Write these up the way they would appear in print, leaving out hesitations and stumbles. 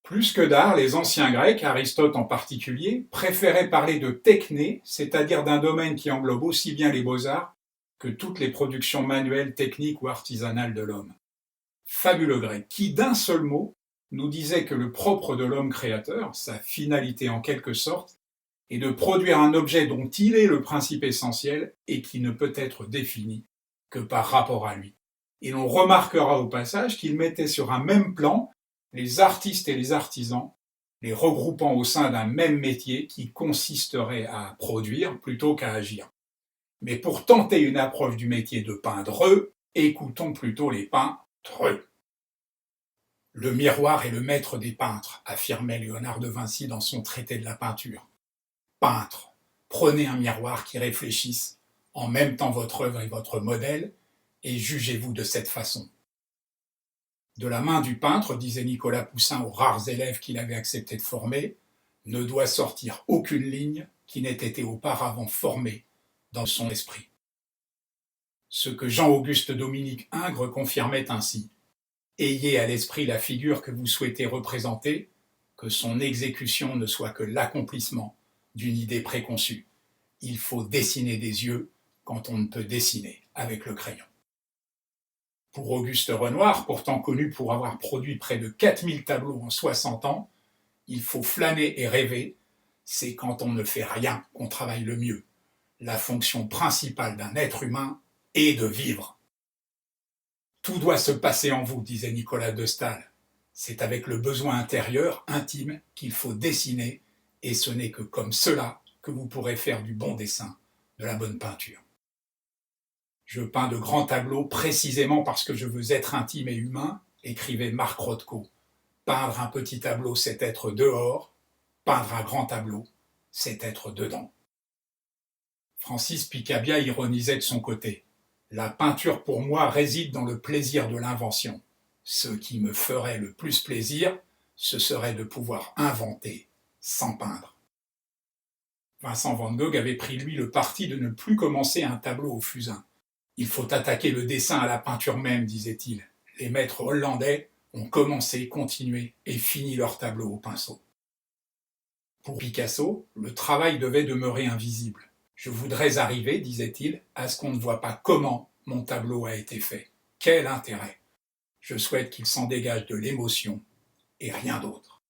Plus que d'art, les anciens Grecs, Aristote en particulier, préféraient parler de techné, c'est-à-dire d'un domaine qui englobe aussi bien les beaux-arts que toutes les productions manuelles, techniques ou artisanales de l'homme. Fabuleux grec, qui d'un seul mot nous disait que le propre de l'homme créateur, sa finalité en quelque sorte, est de produire un objet dont il est le principe essentiel et qui ne peut être défini que par rapport à lui. Et l'on remarquera au passage qu'il mettait sur un même plan les artistes et les artisans, les regroupant au sein d'un même métier qui consisterait à produire plutôt qu'à agir. Mais pour tenter une approche du métier de peintre, écoutons plutôt les peintres. Le miroir est le maître des peintres, affirmait Léonard de Vinci dans son traité de la peinture. Peintre, prenez un miroir qui réfléchisse en même temps votre œuvre et votre modèle, et jugez-vous de cette façon. De la main du peintre, disait Nicolas Poussin aux rares élèves qu'il avait accepté de former, ne doit sortir aucune ligne qui n'ait été auparavant formée dans son esprit. Ce que Jean-Auguste Dominique Ingres confirmait ainsi. Ayez à l'esprit la figure que vous souhaitez représenter, que son exécution ne soit que l'accomplissement d'une idée préconçue. Il faut dessiner des yeux quand on ne peut dessiner avec le crayon. Pour Auguste Renoir, pourtant connu pour avoir produit près de 4000 tableaux en 60 ans, il faut flâner et rêver, c'est quand on ne fait rien qu'on travaille le mieux. La fonction principale d'un être humain est de vivre. Tout doit se passer en vous, disait Nicolas de Staël. C'est avec le besoin intérieur, intime, qu'il faut dessiner, et ce n'est que comme cela que vous pourrez faire du bon dessin, de la bonne peinture. Je peins de grands tableaux précisément parce que je veux être intime et humain, écrivait Marc Rothko. Peindre un petit tableau, c'est être dehors. Peindre un grand tableau, c'est être dedans. Francis Picabia ironisait de son côté. La peinture pour moi réside dans le plaisir de l'invention. Ce qui me ferait le plus plaisir, ce serait de pouvoir inventer sans peindre. Vincent van Gogh avait pris lui le parti de ne plus commencer un tableau au fusain. Il faut attaquer le dessin à la peinture même, disait-il. Les maîtres hollandais ont commencé, continué et fini leur tableau au pinceau. Pour Picasso, le travail devait demeurer invisible. Je voudrais arriver, disait-il, à ce qu'on ne voit pas comment mon tableau a été fait. Quel intérêt! Je souhaite qu'il s'en dégage de l'émotion et rien d'autre.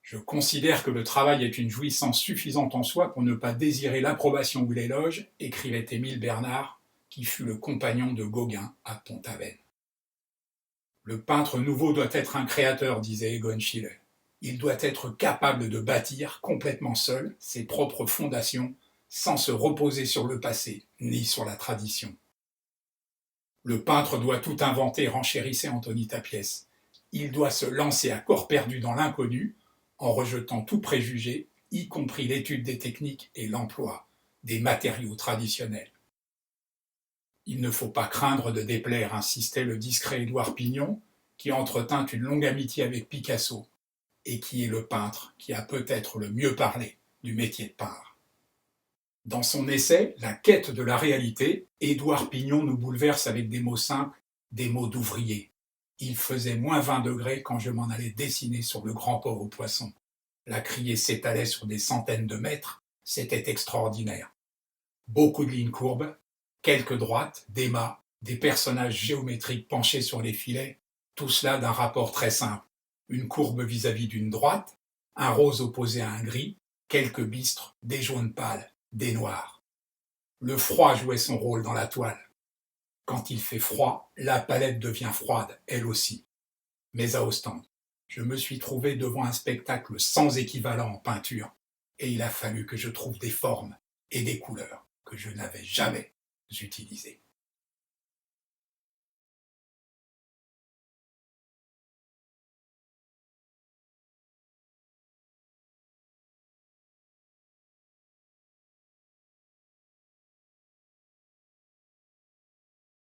Je considère que le travail est une jouissance suffisante en soi pour ne pas désirer l'approbation ou l'éloge, écrivait Émile Bernard, qui fut le compagnon de Gauguin à Pont-Aven. Le peintre nouveau doit être un créateur, disait Egon Schiele. Il doit être capable de bâtir complètement seul ses propres fondations sans se reposer sur le passé ni sur la tradition. Le peintre doit tout inventer, renchérissait Anthony Tapiès. Il doit se lancer à corps perdu dans l'inconnu en rejetant tout préjugé, y compris l'étude des techniques et l'emploi des matériaux traditionnels. Il ne faut pas craindre de déplaire, insistait le discret Édouard Pignon, qui entretint une longue amitié avec Picasso, et qui est le peintre qui a peut-être le mieux parlé du métier de peintre. Dans son essai « La quête de la réalité », Édouard Pignon nous bouleverse avec des mots simples, des mots d'ouvrier. Il faisait moins 20 degrés quand je m'en allais dessiner sur le grand port aux poissons. La criée s'étalait sur des centaines de mètres, c'était extraordinaire. Beaucoup de lignes courbes, quelques droites, des mâts, des personnages géométriques penchés sur les filets, tout cela d'un rapport très simple. Une courbe vis-à-vis d'une droite, un rose opposé à un gris, quelques bistres, des jaunes pâles, des noirs. Le froid jouait son rôle dans la toile. Quand il fait froid, la palette devient froide, elle aussi. Mais à Ostende, je me suis trouvé devant un spectacle sans équivalent en peinture, et il a fallu que je trouve des formes et des couleurs que je n'avais jamais utilisées.